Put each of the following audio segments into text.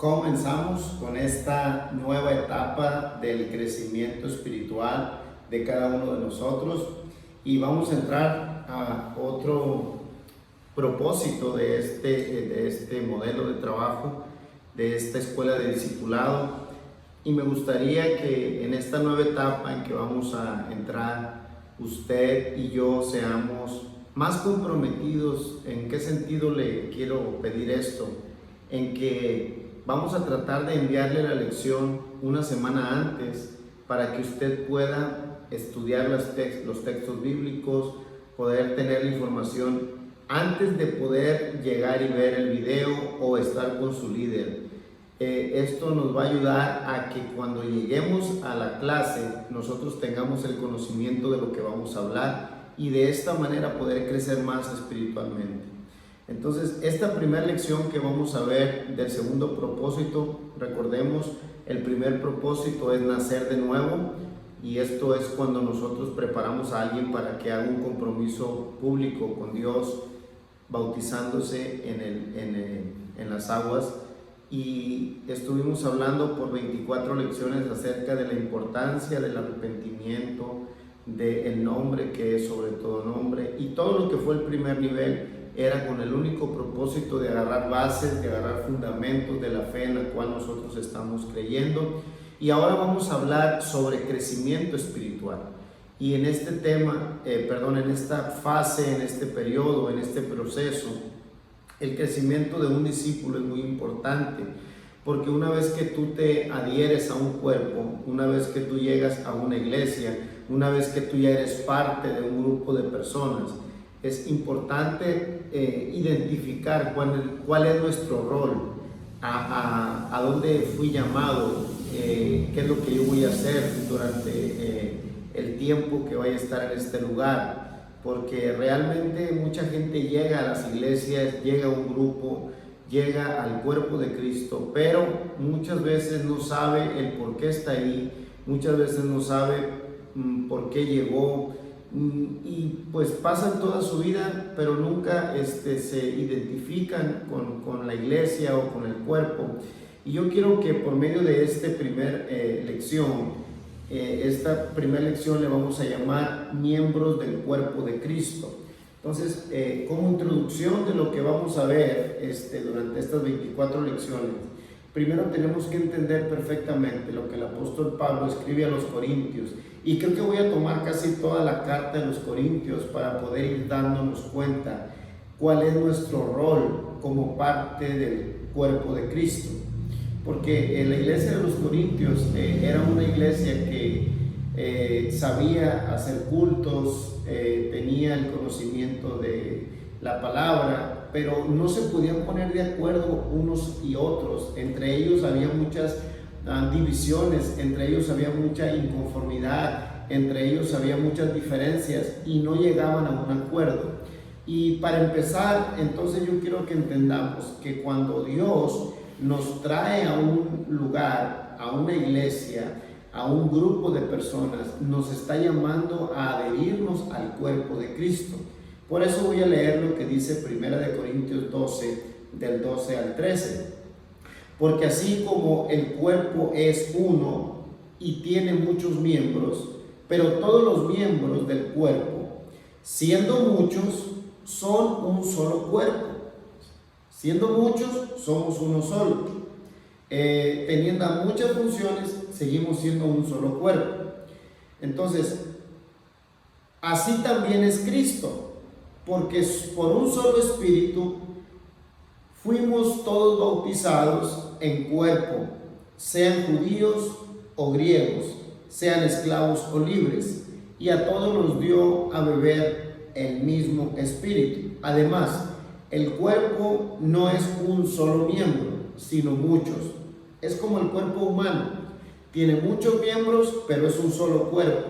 comenzamos con esta nueva etapa del crecimiento espiritual de cada uno de nosotros y vamos a entrar a otro propósito de este modelo de trabajo, de esta escuela de discipulado. Y me gustaría que en esta nueva etapa en que vamos a entrar, usted y yo seamos más comprometidos. ¿En qué sentido le quiero pedir esto? En que vamos a tratar de enviarle la lección una semana antes para que usted pueda estudiar los textos bíblicos, poder tener la información antes de poder llegar y ver el video o estar con su líder. Esto nos va a ayudar a que cuando lleguemos a la clase nosotros tengamos el conocimiento de lo que vamos a hablar y de esta manera poder crecer más espiritualmente. Entonces, esta primera lección que vamos a ver del segundo propósito, recordemos, el primer propósito es nacer de nuevo, y esto es cuando nosotros preparamos a alguien para que haga un compromiso público con Dios, bautizándose en las aguas. Y estuvimos hablando por 24 lecciones acerca de la importancia del arrepentimiento, del nombre que es sobre todo nombre, y todo lo que fue el primer nivel era con el único propósito de agarrar bases, de agarrar fundamentos de la fe en la cual nosotros estamos creyendo. Y ahora vamos a hablar sobre crecimiento espiritual. Y en este tema, en esta fase, en este periodo, en este proceso, el crecimiento de un discípulo es muy importante, porque una vez que tú te adhieres a un cuerpo, una vez que tú llegas a una iglesia, una vez que tú ya eres parte de un grupo de personas, es importante identificar cuál es nuestro rol, a dónde fui llamado, qué es lo que yo voy a hacer durante el tiempo que vaya a estar en este lugar. Porque realmente mucha gente llega a las iglesias, llega a un grupo, llega al cuerpo de Cristo, pero muchas veces no sabe el por qué está ahí, muchas veces no sabe por qué llegó, y pues pasan toda su vida, pero nunca se identifican con la iglesia o con el cuerpo. Y yo quiero que por medio de esta primera lección le vamos a llamar miembros del cuerpo de Cristo. Entonces, como introducción de lo que vamos a ver durante estas 24 lecciones, primero tenemos que entender perfectamente lo que el apóstol Pablo escribe a los Corintios, y creo que voy a tomar casi toda la carta de los Corintios para poder ir dándonos cuenta cuál es nuestro rol como parte del cuerpo de Cristo. Porque la iglesia de los Corintios era una iglesia que sabía hacer cultos, tenía el conocimiento de la palabra, pero no se podían poner de acuerdo unos y otros. Entre ellos había muchas divisiones, entre ellos había mucha inconformidad, entre ellos había muchas diferencias y no llegaban a un acuerdo. Y para empezar, entonces yo quiero que entendamos que cuando Dios nos trae a un lugar, a una iglesia, a un grupo de personas, nos está llamando a adherirnos al cuerpo de Cristo. Por eso voy a leer lo que dice 1 Corintios 12, del 12 al 13. Porque así como el cuerpo es uno y tiene muchos miembros, pero todos los miembros del cuerpo, siendo muchos, son un solo cuerpo. Siendo muchos, somos uno solo. Teniendo muchas funciones, seguimos siendo un solo cuerpo. Entonces, así también es Cristo, porque por un solo espíritu fuimos todos bautizados en cuerpo, sean judíos o griegos, sean esclavos o libres, y a todos nos dio a beber el mismo espíritu. Además, el cuerpo no es un solo miembro, sino muchos. Es como el cuerpo humano. Tiene muchos miembros, pero es un solo cuerpo.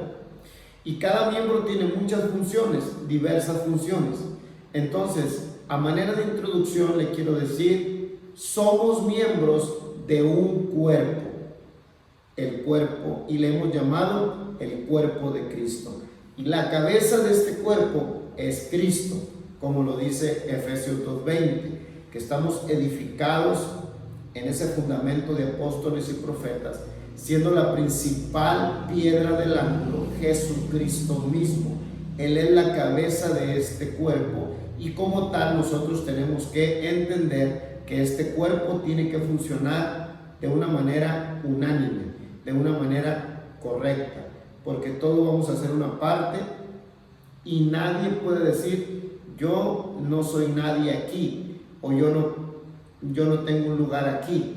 Y cada miembro tiene muchas funciones, diversas funciones. Entonces, a manera de introducción le quiero decir, somos miembros de un cuerpo. El cuerpo, y le hemos llamado el cuerpo de Cristo. Y la cabeza de este cuerpo es Cristo, como lo dice Efesios 2:20, que estamos edificados en ese fundamento de apóstoles y profetas, siendo la principal piedra del ángulo Jesucristo mismo. Él es la cabeza de este cuerpo y como tal nosotros tenemos que entender que este cuerpo tiene que funcionar de una manera unánime, de una manera correcta, porque todos vamos a hacer una parte y nadie puede decir yo no soy nadie aquí o yo no tengo un lugar aquí.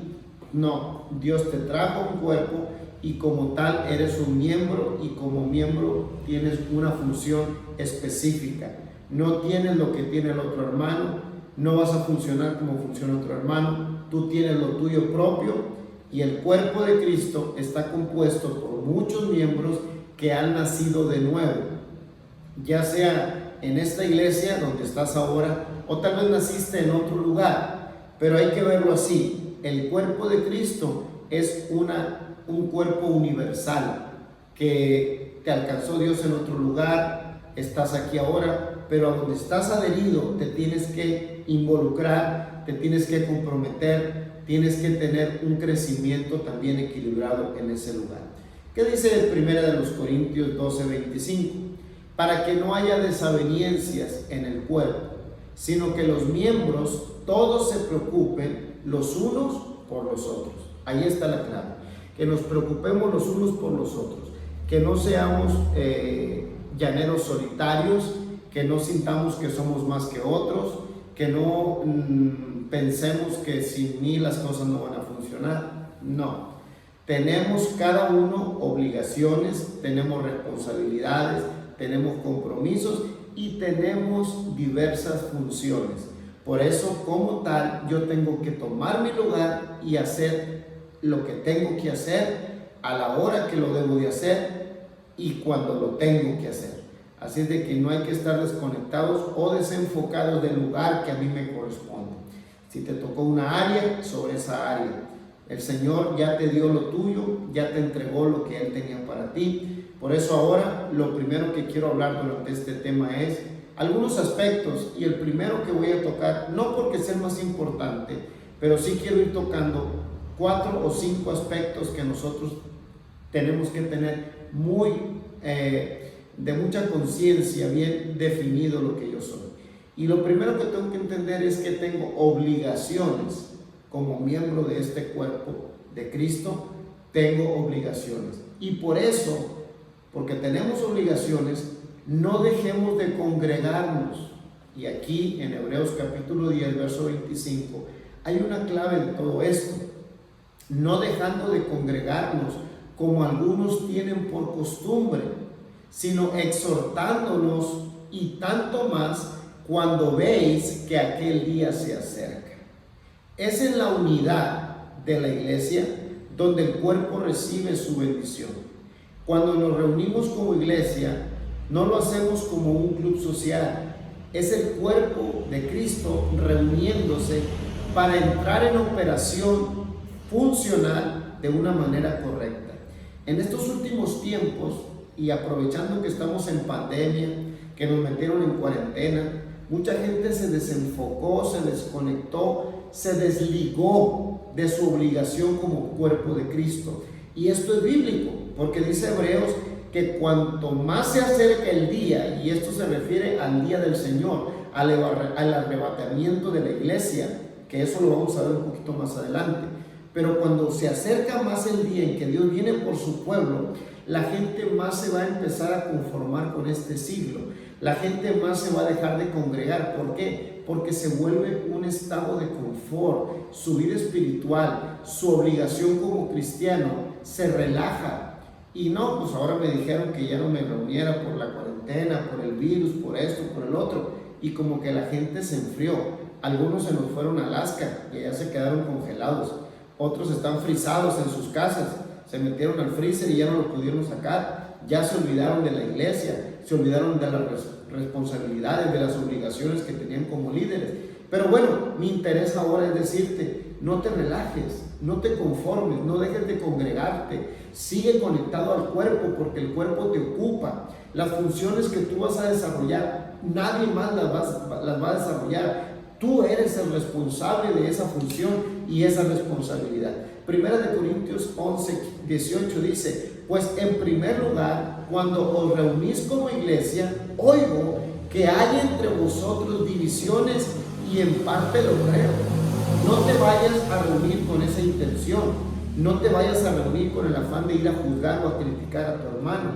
No, Dios te trajo un cuerpo y como tal eres un miembro y como miembro tienes una función específica. No tienes lo que tiene el otro hermano, no vas a funcionar como funciona otro hermano, tú tienes lo tuyo propio y el cuerpo de Cristo está compuesto por muchos miembros que han nacido de nuevo, ya sea en esta iglesia donde estás ahora o tal vez naciste en otro lugar, pero hay que verlo así. El cuerpo de Cristo es un cuerpo universal que te alcanzó Dios en otro lugar, estás aquí ahora, pero a donde estás adherido te tienes que involucrar, te tienes que comprometer, tienes que tener un crecimiento también equilibrado en ese lugar. ¿Qué dice 1 Corintios 12:25? Para que no haya desavenencias en el cuerpo, sino que los miembros todos se preocupen los unos por los otros. Ahí está la clave, que nos preocupemos los unos por los otros, que no seamos llaneros solitarios, que no sintamos que somos más que otros, que no pensemos que sin mí las cosas no van a funcionar. No, tenemos cada uno obligaciones, tenemos responsabilidades, tenemos compromisos y tenemos diversas funciones. Por eso, como tal, yo tengo que tomar mi lugar y hacer lo que tengo que hacer a la hora que lo debo de hacer y cuando lo tengo que hacer. Así es de que no hay que estar desconectados o desenfocados del lugar que a mí me corresponde. Si te tocó una área, sobre esa área. El Señor ya te dio lo tuyo, ya te entregó lo que Él tenía para ti. Por eso ahora lo primero que quiero hablar durante este tema es algunos aspectos, y el primero que voy a tocar, no porque sea el más importante, pero sí quiero ir tocando 4 o 5 aspectos que nosotros tenemos que tener de mucha conciencia, bien definido lo que yo soy. Y lo primero que tengo que entender es que tengo obligaciones como miembro de este cuerpo de Cristo, tengo obligaciones. Y por eso, porque tenemos obligaciones, no dejemos de congregarnos. Y aquí en Hebreos capítulo 10, verso 25, hay una clave de todo esto. No dejando de congregarnos como algunos tienen por costumbre, sino exhortándonos, y tanto más cuando veis que aquel día se acerca. Es en la unidad de la iglesia donde el cuerpo recibe su bendición. Cuando nos reunimos como iglesia, no lo hacemos como un club social, es el cuerpo de Cristo reuniéndose para entrar en operación funcional de una manera correcta. En estos últimos tiempos, y aprovechando que estamos en pandemia, que nos metieron en cuarentena, mucha gente se desenfocó, se desconectó, se desligó de su obligación como cuerpo de Cristo. Y esto es bíblico, porque dice Hebreos que cuanto más se acerca el día, y esto se refiere al día del Señor, al arrebatamiento de la iglesia, que eso lo vamos a ver un poquito más adelante, pero cuando se acerca más el día en que Dios viene por su pueblo, la gente más se va a empezar a conformar con este siglo, la gente más se va a dejar de congregar. ¿Por qué? Porque se vuelve un estado de confort, su vida espiritual, su obligación como cristiano se relaja. Y no, pues ahora me dijeron que ya no me reuniera por la cuarentena, por el virus, por esto, por el otro, y como que la gente se enfrió. Algunos se nos fueron a Alaska y allá se quedaron congelados, otros están frisados en sus casas, se metieron al freezer y ya no lo pudieron sacar, ya se olvidaron de la iglesia, se olvidaron de las responsabilidades, de las obligaciones que tenían como líderes. Pero bueno, mi interés ahora es decirte, no te relajes, no te conformes, no dejes de congregarte, sigue conectado al cuerpo, porque el cuerpo te ocupa. Las funciones que tú vas a desarrollar, nadie más las va a desarrollar. Tú eres el responsable de esa función y esa responsabilidad. Primera de Corintios 11, 18 dice: pues en primer lugar, cuando os reunís como iglesia, oigo que hay entre vosotros divisiones, y en parte lo creo. No te vayas a reunir con esa intención. No te vayas a reunir con el afán de ir a juzgar o a criticar a tu hermano.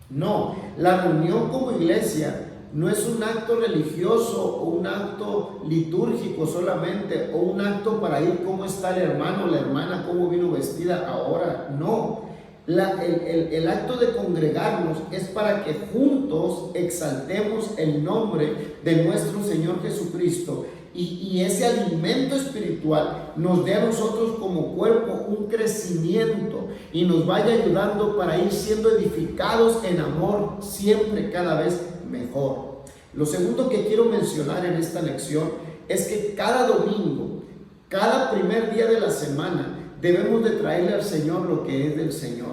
No, la reunión como iglesia no es un acto religioso o un acto litúrgico solamente, o un acto para ir cómo está el hermano o la hermana, cómo vino vestida ahora. No, el acto de congregarnos es para que juntos exaltemos el nombre de nuestro Señor Jesucristo, y ese alimento espiritual nos dé a nosotros como cuerpo un crecimiento y nos vaya ayudando para ir siendo edificados en amor siempre, cada vez mejor. Lo segundo que quiero mencionar en esta lección es que cada domingo, cada primer día de la semana, debemos de traerle al Señor lo que es del Señor,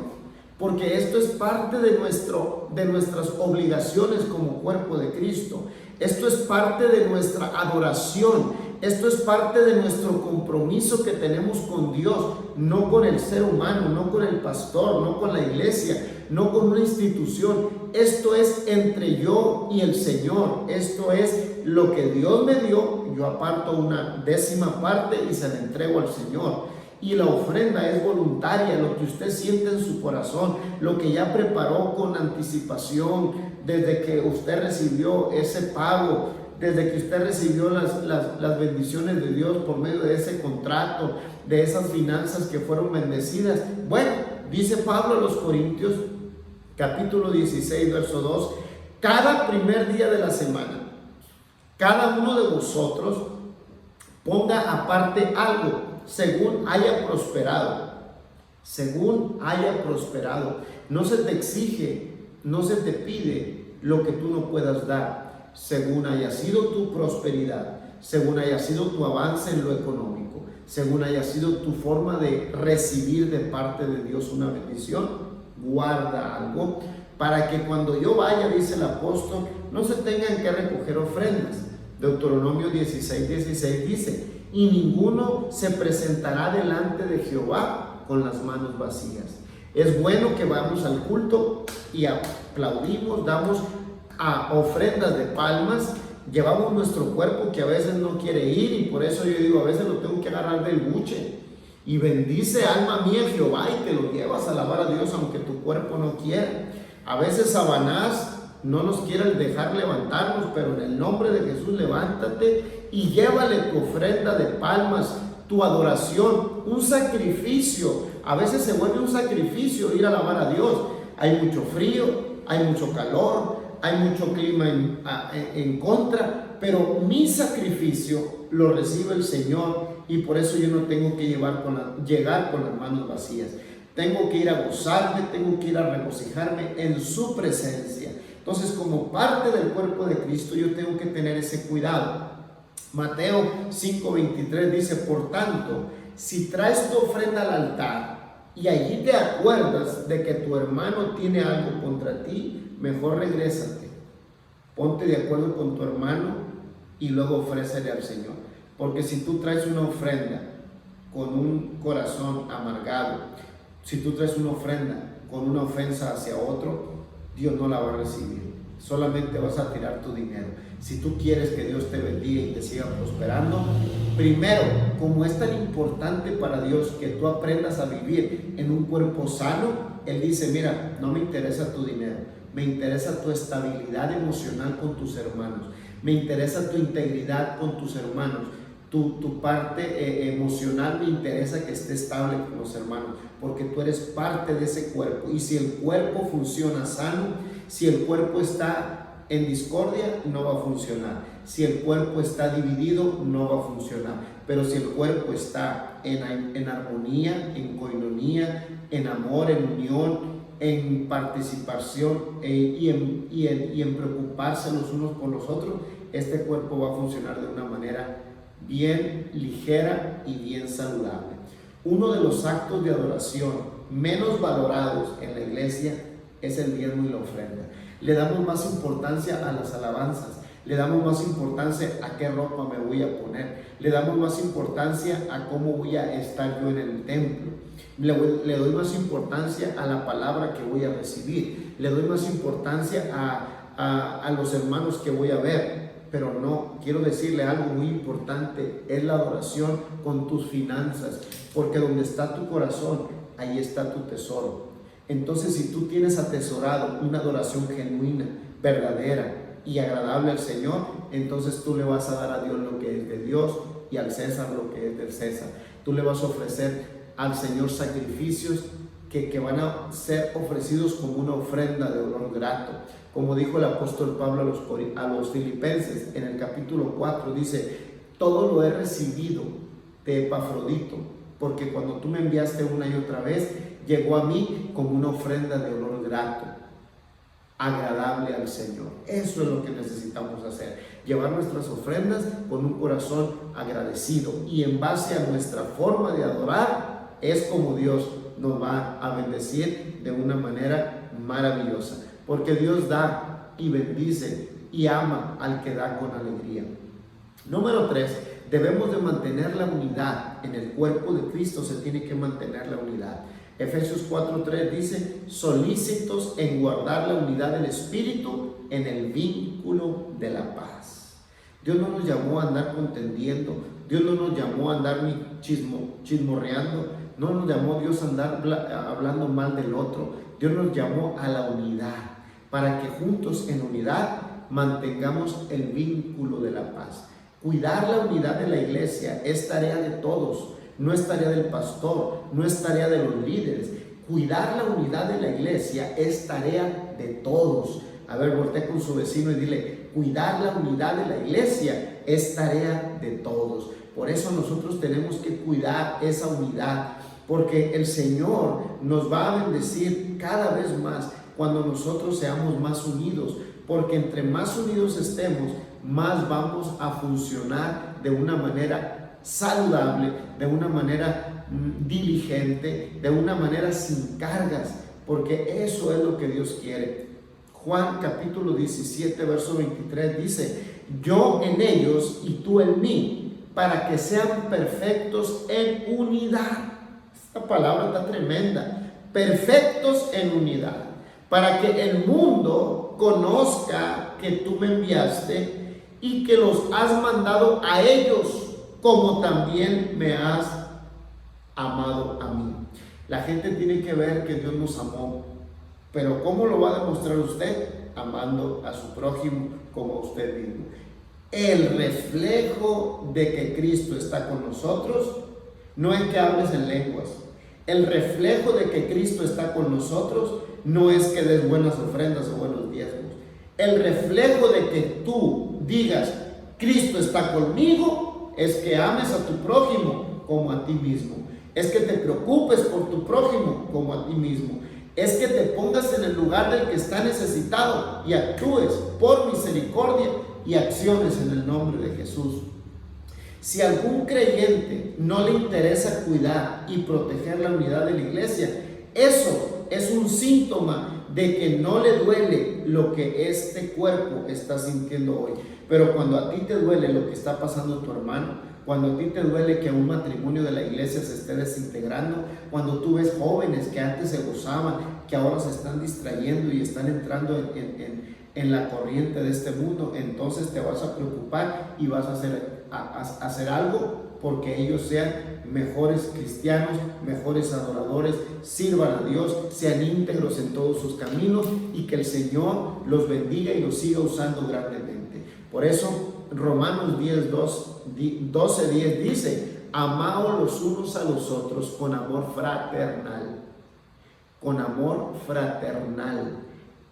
porque esto es parte de nuestras obligaciones como cuerpo de Cristo. Esto es parte de nuestra adoración. Esto es parte de nuestro compromiso que tenemos con Dios, no con el ser humano, no con el pastor, no con la iglesia, no con una institución. Esto es entre yo y el Señor. Esto es lo que Dios me dio. Yo aparto una 10ª parte y se la entrego al Señor. Y la ofrenda es voluntaria, lo que usted siente en su corazón, lo que ya preparó con anticipación desde que usted recibió ese pago, desde que usted recibió las bendiciones de Dios por medio de ese contrato, de esas finanzas que fueron bendecidas. Bueno, dice Pablo a los Corintios, capítulo 16, verso 2, cada primer día de la semana, cada uno de vosotros ponga aparte algo, según haya prosperado. Según haya prosperado. No se te exige, no se te pide lo que tú no puedas dar. Según haya sido tu prosperidad, según haya sido tu avance en lo económico, según haya sido tu forma de recibir de parte de Dios una bendición, guarda algo para que cuando yo vaya, dice el apóstol, no se tengan que recoger ofrendas. Deuteronomio 16, 16 dice: y ninguno se presentará delante de Jehová con las manos vacías. Es bueno que vamos al culto y aplaudimos, damos ofrendas de palmas, llevamos nuestro cuerpo que a veces no quiere ir, y por eso yo digo, a veces lo tengo que agarrar del buche. Y bendice, alma mía, Jehová, y te lo llevas a alabar a Dios aunque tu cuerpo no quiera. A veces Sabanás no nos quiere dejar levantarnos, pero en el nombre de Jesús levántate y llévale tu ofrenda de palmas, tu adoración, un sacrificio. A veces se vuelve un sacrificio ir a alabar a Dios. Hay mucho frío, hay mucho calor, hay mucho clima en contra, pero mi sacrificio lo recibe el Señor, y por eso yo no tengo que llegar con las manos vacías. Tengo que ir a gozarme, tengo que ir a regocijarme en su presencia. Entonces, como parte del cuerpo de Cristo, yo tengo que tener ese cuidado. Mateo 5:23 dice: por tanto, si traes tu ofrenda al altar y allí te acuerdas de que tu hermano tiene algo contra ti, mejor regrésate, ponte de acuerdo con tu hermano y luego ofrécele al Señor. Porque si tú traes una ofrenda con un corazón amargado, si tú traes una ofrenda con una ofensa hacia otro, Dios no la va a recibir. Solamente vas a tirar tu dinero. Si tú quieres que Dios te bendiga y te siga prosperando, primero, como es tan importante para Dios que tú aprendas a vivir en un cuerpo sano, Él dice: mira, no me interesa tu dinero, me interesa tu estabilidad emocional con tus hermanos, me interesa tu integridad con tus hermanos, tu parte emocional, me interesa que esté estable con los hermanos, porque tú eres parte de ese cuerpo. Y si el cuerpo funciona sano, si el cuerpo está en discordia, no va a funcionar. Si el cuerpo está dividido, no va a funcionar. Pero si el cuerpo está en armonía, en coinonía, en amor, en unión, en participación y en preocuparse los unos por los otros, este cuerpo va a funcionar de una manera bien ligera y bien saludable. Uno de los actos de adoración menos valorados en la iglesia es el diezmo y la ofrenda. Le damos más importancia a las alabanzas, le damos más importancia a qué ropa me voy a poner, le damos más importancia a cómo voy a estar yo en el templo, le doy más importancia a la palabra que voy a recibir, le doy más importancia a los hermanos que voy a ver. Pero no, quiero decirle algo muy importante, es la adoración con tus finanzas, porque donde está tu corazón, ahí está tu tesoro. Entonces, si tú tienes atesorado una adoración genuina, verdadera y agradable al Señor, entonces tú le vas a dar a Dios lo que es de Dios y al César lo que es del César. Tú le vas a ofrecer al Señor sacrificios que van a ser ofrecidos como una ofrenda de olor grato. Como dijo el apóstol Pablo a los filipenses en el capítulo 4, dice: todo lo he recibido de Epafrodito, porque cuando tú me enviaste una y otra vez, llegó a mí como una ofrenda de olor grato, agradable al Señor. Eso es lo que necesitamos hacer, llevar nuestras ofrendas con un corazón agradecido, y en base a nuestra forma de adorar es como Dios nos va a bendecir de una manera maravillosa, porque Dios da y bendice y ama al que da con alegría. Número 3, debemos de mantener la unidad. En el cuerpo de Cristo se tiene que mantener la unidad. Efesios 4:3 dice: solícitos en guardar la unidad del Espíritu en el vínculo de la paz. Dios no nos llamó a andar contendiendo, Dios no nos llamó a andar chismorreando, no nos llamó Dios a andar hablando mal del otro. Dios nos llamó a la unidad, para que juntos en unidad mantengamos el vínculo de la paz. Cuidar la unidad de la iglesia es tarea de todos, no es tarea del pastor, no es tarea de los líderes. Cuidar la unidad de la iglesia es tarea de todos. A ver, voltea con su vecino y dile: cuidar la unidad de la iglesia es tarea de todos. Por eso nosotros tenemos que cuidar esa unidad, porque el Señor nos va a bendecir cada vez más cuando nosotros seamos más unidos, porque entre más unidos estemos, más vamos a funcionar de una manera saludable, de una manera diligente, de una manera sin cargas, porque eso es lo que Dios quiere. Juan capítulo 17, verso 23 dice: yo en ellos y tú en mí, para que sean perfectos en unidad. Esta palabra está tremenda. Perfectos en unidad, para que el mundo conozca que tú me enviaste y que los has mandado a ellos, como también me has amado a mí. La gente tiene que ver que Dios nos amó, pero ¿cómo lo va a demostrar usted? Amando a su prójimo como a usted mismo. El reflejo de que Cristo está con nosotros no es que hables en lenguas. El reflejo de que Cristo está con nosotros no es que des buenas ofrendas o buenos diezmos. El reflejo de que tú digas: Cristo está conmigo, es que ames a tu prójimo como a ti mismo. Es que te preocupes por tu prójimo como a ti mismo. Es que te pongas en el lugar del que está necesitado y actúes por misericordia y acciones en el nombre de Jesús. Si a algún creyente no le interesa cuidar y proteger la unidad de la iglesia, eso es un síntoma de que no le duele lo que este cuerpo está sintiendo hoy. Pero cuando a ti te duele lo que está pasando tu hermano, cuando a ti te duele que un matrimonio de la iglesia se esté desintegrando, cuando tú ves jóvenes que antes se gozaban, que ahora se están distrayendo y están entrando en la corriente de este mundo, entonces te vas a preocupar y vas a hacer algo porque ellos sean mejores cristianos, mejores adoradores, sirvan a Dios, sean íntegros en todos sus caminos y que el Señor los bendiga y los siga usando grandemente. Por eso Romanos 12:10 dice: amaos los unos a los otros con amor fraternal. Con amor fraternal.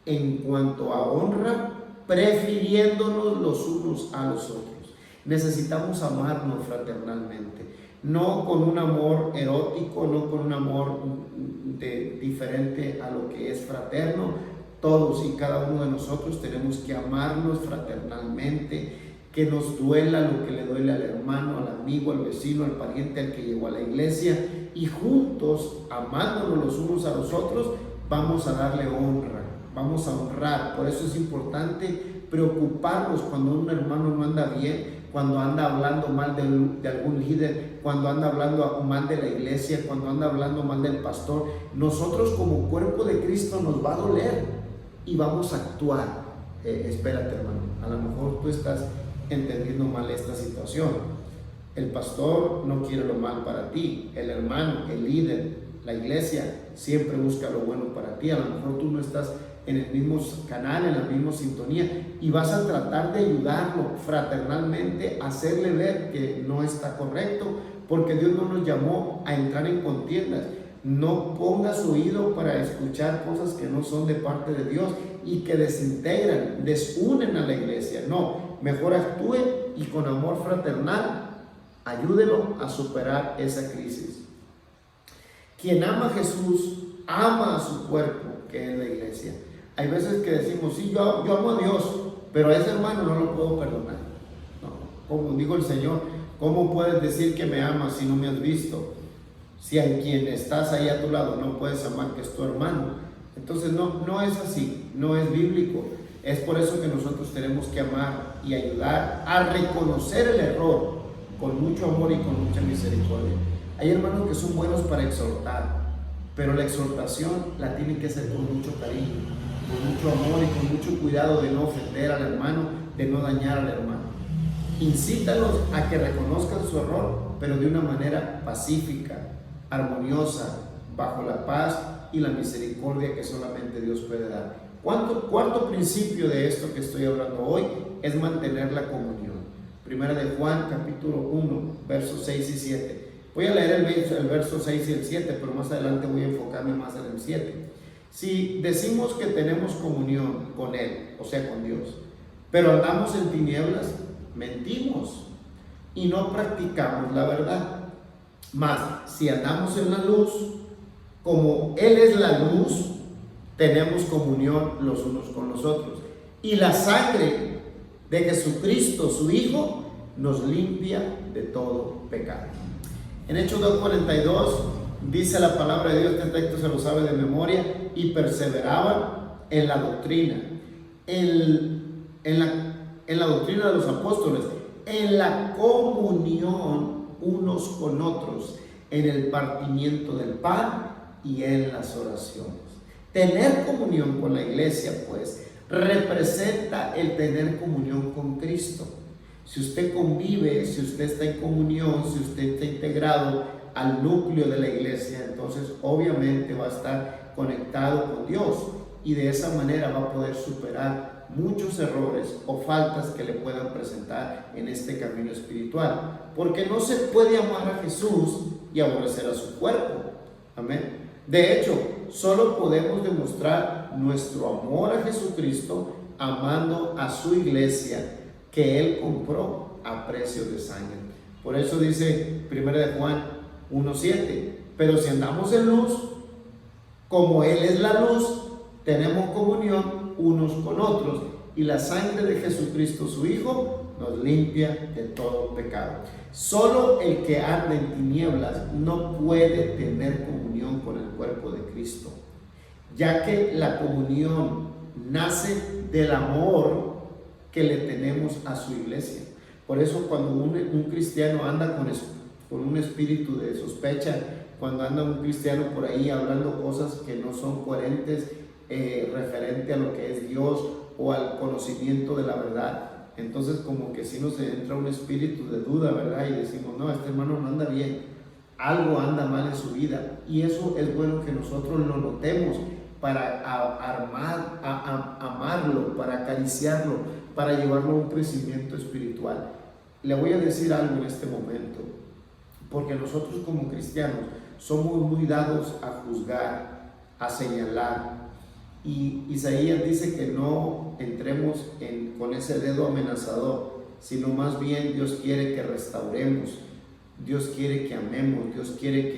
En cuanto a honra, prefiriéndonos los unos a los otros. Necesitamos amarnos fraternalmente, no con un amor erótico, no con un amor diferente a lo que es fraterno. Todos y cada uno de nosotros tenemos que amarnos fraternalmente, que nos duela lo que le duele al hermano, al amigo, al vecino, al pariente, al que llegó a la iglesia, y juntos, amándonos los unos a los otros, vamos a darle honra, vamos a honrar. Por eso es importante preocuparnos cuando un hermano no anda bien, cuando anda hablando mal de algún líder, cuando anda hablando mal de la iglesia, cuando anda hablando mal del pastor. Nosotros como cuerpo de Cristo nos va a doler y vamos a actuar. Espérate, hermano, a lo mejor tú estás entendiendo mal esta situación. El pastor no quiere lo mal para ti, el hermano, el líder, la iglesia siempre busca lo bueno para ti. A lo mejor tú no estás en el mismo canal, en la misma sintonía, y vas a tratar de ayudarlo fraternalmente, hacerle ver que no está correcto, porque Dios no nos llamó a entrar en contiendas. No pongas oído para escuchar cosas que no son de parte de Dios y que desintegran, desunen a la iglesia. No, mejor actúe y con amor fraternal ayúdelo a superar esa crisis. Quien ama a Jesús, ama a su cuerpo, que es la iglesia. Hay veces que decimos, sí, yo amo a Dios, pero a ese hermano no lo puedo perdonar. No, como dijo el Señor, ¿cómo puedes decir que me amas si no me has visto? Si a quien estás ahí a tu lado no puedes amar, que es tu hermano. Entonces no es así, no es bíblico. Es por eso que nosotros tenemos que amar y ayudar a reconocer el error con mucho amor y con mucha misericordia. Hay hermanos que son buenos para exhortar, pero la exhortación la tienen que hacer con mucho cariño, con mucho amor y con mucho cuidado de no ofender al hermano, de no dañar al hermano. Incítalos a que reconozcan su error, pero de una manera pacífica, armoniosa, bajo la paz y la misericordia que solamente Dios puede dar. Cuarto principio de esto que estoy hablando hoy es mantener la comunión. Primera de Juan, capítulo 1, versos 6 y 7. Voy a leer el verso 6 y el 7, pero más adelante voy a enfocarme más en el 7. Si decimos que tenemos comunión con Él, o sea, con Dios, pero andamos en tinieblas, mentimos y no practicamos la verdad. Mas, si andamos en la luz, como Él es la luz, tenemos comunión los unos con los otros. Y la sangre de Jesucristo, su Hijo, nos limpia de todo pecado. En Hechos 2:42 dice la palabra de Dios, este texto se lo sabe de memoria, y perseveraban en la doctrina, en la doctrina de los apóstoles, en la comunión unos con otros, en el partimiento del pan y en las oraciones. Tener comunión con la iglesia, pues, representa el tener comunión con Cristo. Si usted convive, si usted está en comunión, si usted está integrado al núcleo de la iglesia, entonces obviamente va a estar conectado con Dios y de esa manera va a poder superar muchos errores o faltas que le puedan presentar en este camino espiritual, porque no se puede amar a Jesús y aborrecer a su cuerpo. Amén. De hecho, solo podemos demostrar nuestro amor a Jesucristo amando a su iglesia que Él compró a precio de sangre. Por eso dice 1 de Juan 1:7, pero si andamos en luz, como Él es la luz, tenemos comunión unos con otros, y la sangre de Jesucristo, su Hijo, nos limpia de todo pecado. Solo el que anda en tinieblas no puede tener comunión con el cuerpo de Cristo, ya que la comunión nace del amor que le tenemos a su iglesia. Por eso cuando un cristiano anda con un espíritu de sospecha, cuando anda un cristiano por ahí hablando cosas que no son coherentes referente a lo que es Dios o al conocimiento de la verdad, entonces como que si nos entra un espíritu de duda, ¿verdad? Y decimos, no, este hermano no anda bien, algo anda mal en su vida. Y eso es bueno que nosotros lo notemos para amarlo, para acariciarlo, para llevarlo a un crecimiento espiritual. Le voy a decir algo en este momento, porque nosotros como cristianos somos muy dados a juzgar, a señalar. Y Isaías dice que no entremos con ese dedo amenazador, sino más bien Dios quiere que restauremos, Dios quiere que amemos, Dios quiere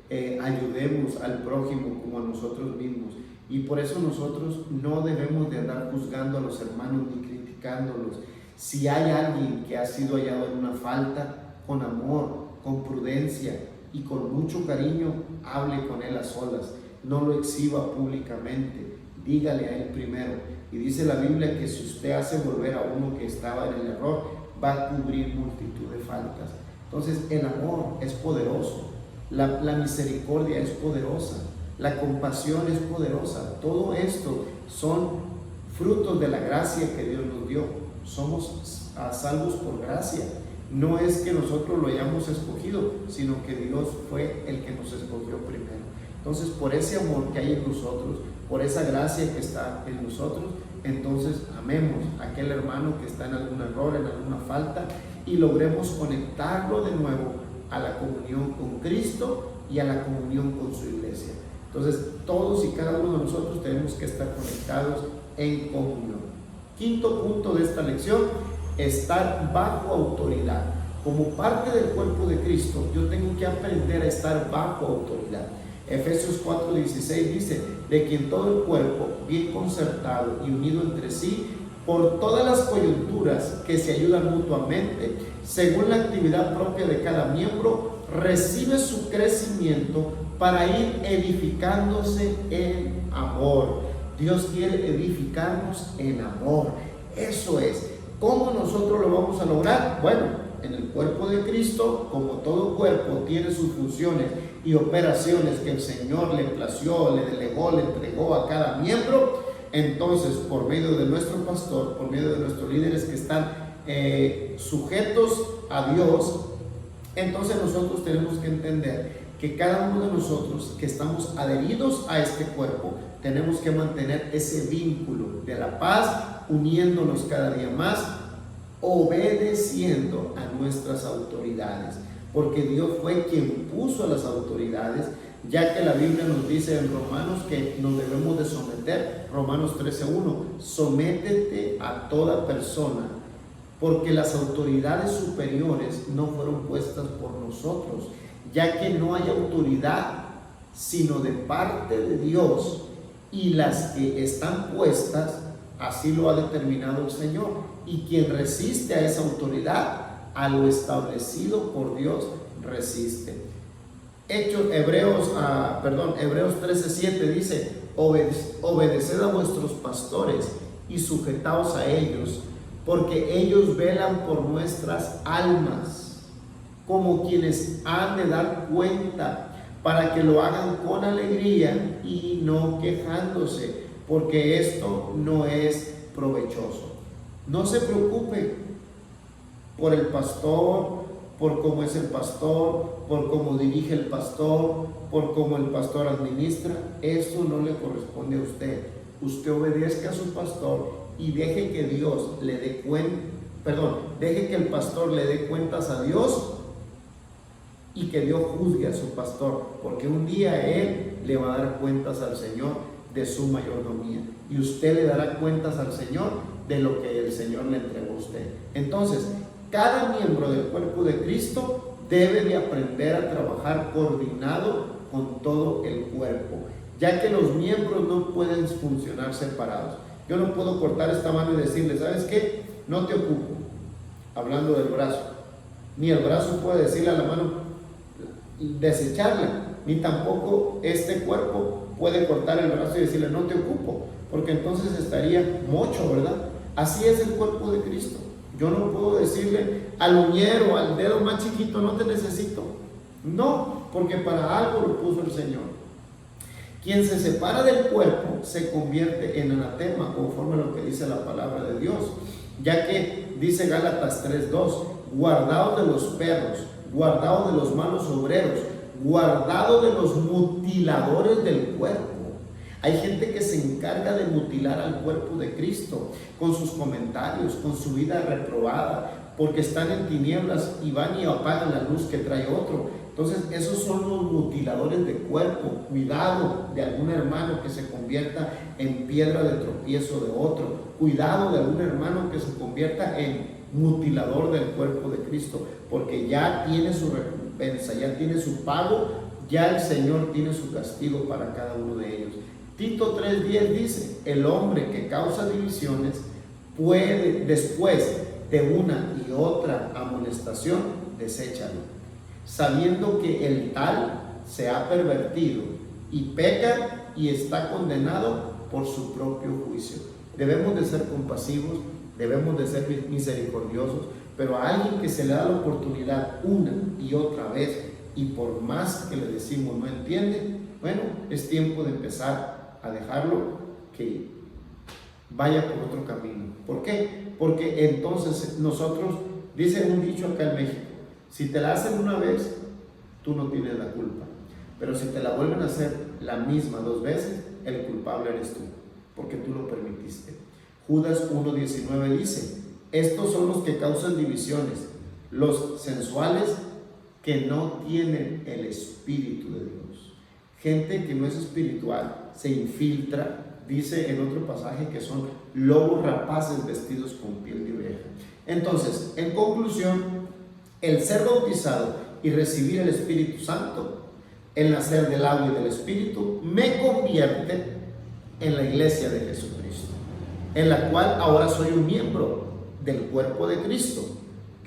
que ayudemos al prójimo como a nosotros mismos. Y por eso nosotros no debemos de andar juzgando a los hermanos ni criticándolos. Si hay alguien que ha sido hallado en una falta, con amor, con prudencia y con mucho cariño, hable con él a solas, no lo exhiba públicamente. dígale a él primero. Y dice la Biblia que si usted hace volver a uno que estaba en el error, va a cubrir multitud de faltas. Entonces el amor es poderoso, la misericordia es poderosa, la compasión es poderosa. Todo esto son frutos de la gracia que Dios nos dio. Somos salvos por gracia. No es que nosotros lo hayamos escogido, sino que Dios fue el que nos escogió primero. Entonces, por ese amor que hay en nosotros, por esa gracia que está en nosotros, entonces amemos a aquel hermano que está en algún error, en alguna falta, y logremos conectarlo de nuevo a la comunión con Cristo y a la comunión con su iglesia. Entonces, todos y cada uno de nosotros tenemos que estar conectados en comunión. Quinto punto de esta lección: estar bajo autoridad. Como parte del cuerpo de Cristo, yo tengo que aprender a estar bajo autoridad. Efesios 4:16 dice: de quien todo el cuerpo, bien concertado y unido entre sí, por todas las coyunturas que se ayudan mutuamente, según la actividad propia de cada miembro, recibe su crecimiento para ir edificándose en amor. Dios quiere edificarnos en amor. Eso es. ¿Cómo nosotros lo vamos a lograr? Bueno, en el cuerpo de Cristo, como todo cuerpo tiene sus funciones y operaciones que el Señor le plació, le delegó, le entregó a cada miembro, entonces por medio de nuestro pastor, por medio de nuestros líderes que están sujetos a Dios, entonces nosotros tenemos que entender que cada uno de nosotros que estamos adheridos a este cuerpo, tenemos que mantener ese vínculo de la paz, uniéndonos cada día más, obedeciendo a nuestras autoridades, porque Dios fue quien puso a las autoridades, ya que la Biblia nos dice en Romanos que nos debemos de someter. Romanos 13:1, sométete a toda persona, porque las autoridades superiores no fueron puestas por nosotros, ya que no hay autoridad sino de parte de Dios, y las que están puestas, así lo ha determinado el Señor, y quien resiste a esa autoridad, a lo establecido por Dios resiste. Hebreos 13:7 dice: obedeced a vuestros pastores y sujetaos a ellos, porque ellos velan por nuestras almas, como quienes han de dar cuenta, para que lo hagan con alegría y no quejándose, porque esto no es provechoso. No se preocupe por el pastor, por cómo es el pastor, por cómo dirige el pastor, por cómo el pastor administra. Eso no le corresponde a usted. Usted obedezca a su pastor y deje que Dios le dé deje que el pastor le dé cuentas a Dios, y que Dios juzgue a su pastor, porque un día él le va a dar cuentas al Señor de su mayordomía, y usted le dará cuentas al Señor de lo que el Señor le entregó a usted. Entonces, cada miembro del cuerpo de Cristo debe de aprender a trabajar coordinado con todo el cuerpo, ya que los miembros no pueden funcionar separados. Yo no puedo cortar esta mano y decirle: ¿sabes qué? No te ocupo, hablando del brazo. Ni el brazo puede decirle a la mano desecharla, ni tampoco este cuerpo puede cortar el brazo y decirle: no te ocupo, porque entonces estaría mocho, ¿verdad? Así es el cuerpo de Cristo. Yo no puedo decirle al uñero, al dedo más chiquito: no te necesito. No, porque para algo lo puso el Señor. Quien se separa del cuerpo se convierte en anatema, conforme a lo que dice la palabra de Dios, ya que dice Gálatas 3:2: guardaos de los perros, guardaos de los malos obreros, guardaos de los mutiladores del cuerpo. Hay gente que se encarga de mutilar al cuerpo de Cristo con sus comentarios, con su vida reprobada, porque están en tinieblas y van y apagan la luz que trae otro. Entonces, esos son los mutiladores de cuerpo. Cuidado de algún hermano que se convierta en piedra de tropiezo de otro. Cuidado de algún hermano que se convierta en mutilador del cuerpo de Cristo, porque ya tiene su recompensa, ya tiene su pago, ya el Señor tiene su castigo para cada uno de ellos. Tito 3:10 dice: el hombre que causa divisiones puede, después de una y otra amonestación, deséchalo, sabiendo que el tal se ha pervertido y peca y está condenado por su propio juicio. Debemos de ser compasivos, debemos de ser misericordiosos, pero a alguien que se le da la oportunidad una y otra vez y por más que le decimos no entiende, bueno, es tiempo de empezar a dejarlo que vaya por otro camino. ¿Por qué? Porque entonces nosotros, dice un dicho acá en México, si te la hacen una vez, tú no tienes la culpa, pero si te la vuelven a hacer la misma 2 veces, el culpable eres tú, porque tú lo permitiste. Judas 1:19 dice, estos son los que causan divisiones, los sensuales que no tienen el Espíritu de Dios. Gente que no es espiritual, se infiltra, dice en otro pasaje que son lobos rapaces vestidos con piel de oveja. Entonces, en conclusión, el ser bautizado y recibir el Espíritu Santo, el nacer del agua y del Espíritu, me convierte en la iglesia de Jesucristo, en la cual ahora soy un miembro del cuerpo de Cristo,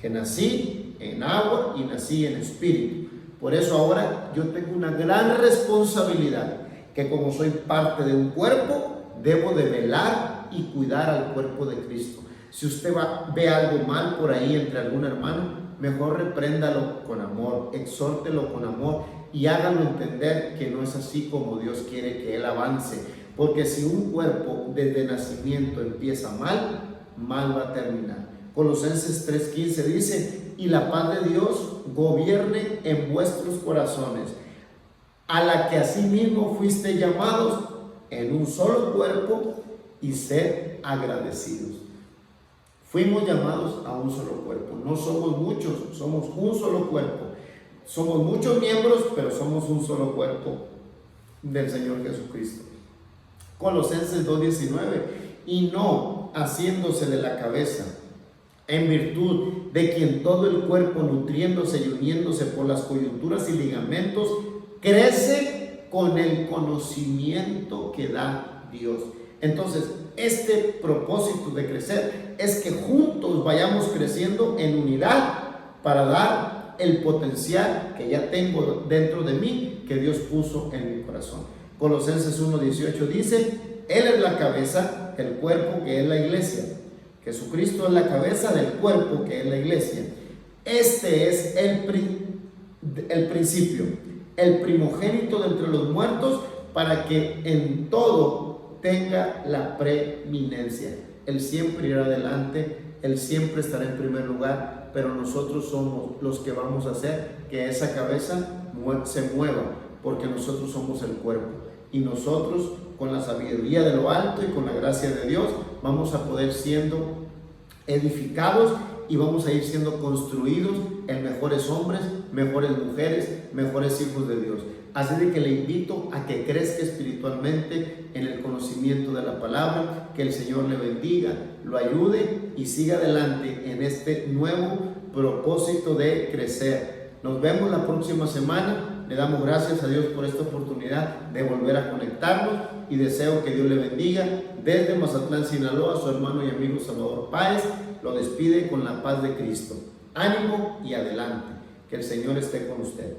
que nací en agua y nací en Espíritu. Por eso ahora yo tengo una gran responsabilidad, que como soy parte de un cuerpo, debo de velar y cuidar al cuerpo de Cristo. Si usted ve algo mal por ahí entre algún hermano, mejor repréndalo con amor, exhórtelo con amor y hágalo entender que no es así como Dios quiere que él avance. Porque si un cuerpo desde nacimiento empieza mal, mal va a terminar. Colosenses 3:15 dice, y la paz de Dios gobierne en vuestros corazones, a la que asimismo fuiste llamados en un solo cuerpo, y sed agradecidos. Fuimos llamados a un solo cuerpo, no somos muchos, somos un solo cuerpo. Somos muchos miembros, pero somos un solo cuerpo del Señor Jesucristo. Colosenses 2:19, y no haciéndose de la cabeza, en virtud de quien todo el cuerpo, nutriéndose y uniéndose por las coyunturas y ligamentos, crece con el conocimiento que da Dios. Entonces, este propósito de crecer es que juntos vayamos creciendo en unidad para dar el potencial que ya tengo dentro de mí, que Dios puso en mi corazón. Colosenses 1:18 dice, Él es la cabeza del cuerpo, que es la iglesia. Jesucristo es la cabeza del cuerpo, que es la iglesia. Este es el principio, el primogénito de entre los muertos, para que en todo tenga la preeminencia. Él siempre irá adelante, Él siempre estará en primer lugar, pero nosotros somos los que vamos a hacer que esa cabeza se mueva, porque nosotros somos el cuerpo. Y nosotros, con la sabiduría de lo alto y con la gracia de Dios, vamos a poder siendo edificados y vamos a ir siendo construidos en mejores hombres, mejores mujeres, mejores hijos de Dios. Así de que le invito a que crezca espiritualmente en el conocimiento de la palabra, que el Señor le bendiga, lo ayude y siga adelante en este nuevo propósito de crecer. Nos vemos la próxima semana. Le damos gracias a Dios por esta oportunidad de volver a conectarnos y deseo que Dios le bendiga. Desde Mazatlán, Sinaloa, su hermano y amigo Salvador Páez lo despide con la paz de Cristo. Ánimo y adelante. Que el Señor esté con usted.